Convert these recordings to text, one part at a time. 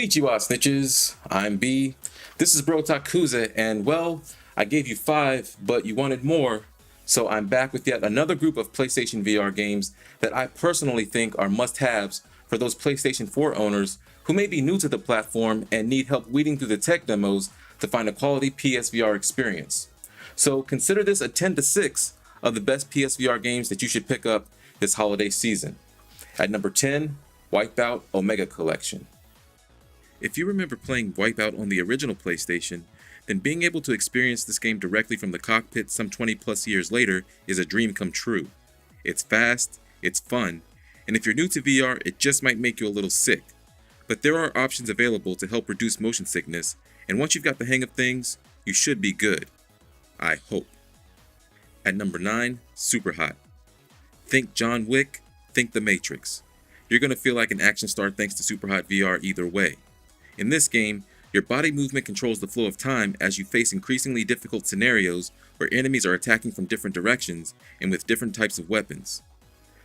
Konnichiwa, snitches. I'm B. This is Bro Takuza, and well, I gave you 5, but you wanted more. So I'm back with yet another group of PlayStation VR games that I personally think are must-haves for those PlayStation 4 owners who may be new to the platform and need help weeding through the tech demos to find a quality PSVR experience. So consider this a 10 to 6 of the best PSVR games that you should pick up this holiday season. At number 10, Wipeout Omega Collection. If you remember playing Wipeout on the original PlayStation, then being able to experience this game directly from the cockpit some 20 plus years later is a dream come true. It's fast, it's fun, and if you're new to VR, it just might make you a little sick. But there are options available to help reduce motion sickness, and once you've got the hang of things, you should be good. I hope. At number 9, Superhot. Think John Wick, think The Matrix. You're going to feel like an action star thanks to Superhot VR either way. In this game, your body movement controls the flow of time as you face increasingly difficult scenarios where enemies are attacking from different directions and with different types of weapons.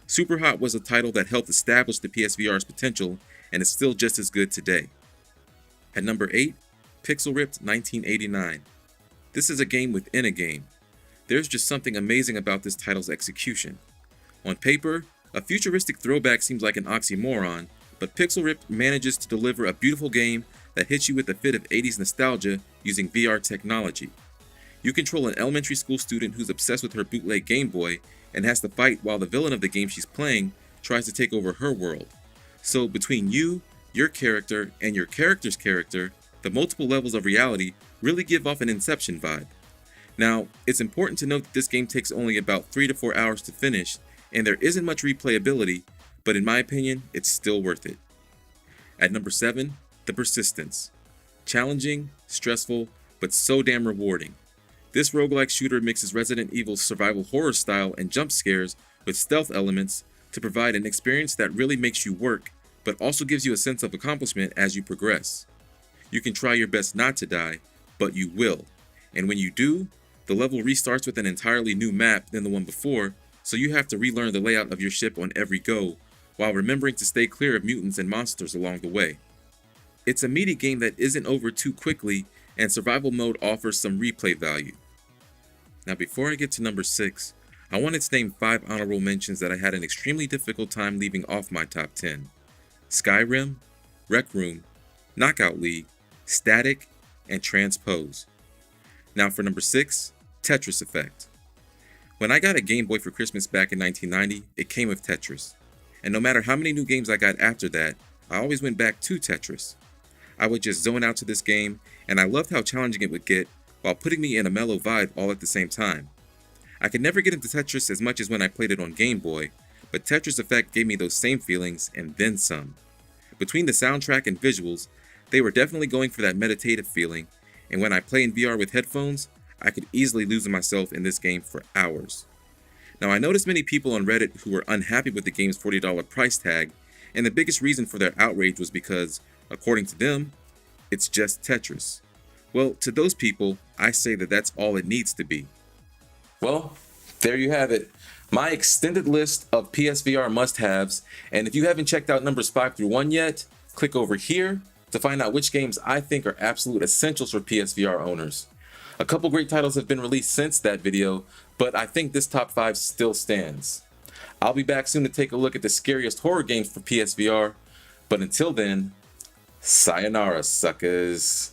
Superhot was a title that helped establish the PSVR's potential and is still just as good today. At number 8, Pixel Ripped 1989. This is a game within a game. There's just something amazing about this title's execution. On paper, a futuristic throwback seems like an oxymoron, but Pixel Ripped manages to deliver a beautiful game that hits you with a fit of 80s nostalgia using VR technology. You control an elementary school student who's obsessed with her bootleg Game Boy and has to fight while the villain of the game she's playing tries to take over her world. So between you, your character, and your character's character, the multiple levels of reality really give off an Inception vibe. Now, it's important to note that this game takes only about 3 to 4 hours to finish, and there isn't much replayability, but in my opinion, it's still worth it. At number 7, The Persistence. Challenging, stressful, but so damn rewarding. This roguelike shooter mixes Resident Evil's survival horror style and jump scares with stealth elements to provide an experience that really makes you work, but also gives you a sense of accomplishment as you progress. You can try your best not to die, but you will. And when you do, the level restarts with an entirely new map than the one before, so you have to relearn the layout of your ship on every go, while remembering to stay clear of mutants and monsters along the way. It's a meaty game that isn't over too quickly, and survival mode offers some replay value. Now before I get to number 6, I wanted to name 5 honorable mentions that I had an extremely difficult time leaving off my top 10. Skyrim, Rec Room, Knockout League, Static, and Transpose. Now for number 6, Tetris Effect. When I got a Game Boy for Christmas back in 1990, it came with Tetris. And no matter how many new games I got after that, I always went back to Tetris. I would just zone out to this game, and I loved how challenging it would get while putting me in a mellow vibe all at the same time. I could never get into Tetris as much as when I played it on Game Boy, but Tetris Effect gave me those same feelings and then some. Between the soundtrack and visuals, they were definitely going for that meditative feeling, and when I play in VR with headphones, I could easily lose myself in this game for hours. Now I noticed many people on Reddit who were unhappy with the game's $40 price tag, and the biggest reason for their outrage was because, according to them, it's just Tetris. Well, to those people, I say that that's all it needs to be. Well, there you have it. My extended list of PSVR must-haves, and if you haven't checked out numbers 5 through 1 yet, click over here to find out which games I think are absolute essentials for PSVR owners. A couple great titles have been released since that video, but I think this top 5 still stands. I'll be back soon to take a look at the scariest horror games for PSVR, but until then, sayonara, suckers.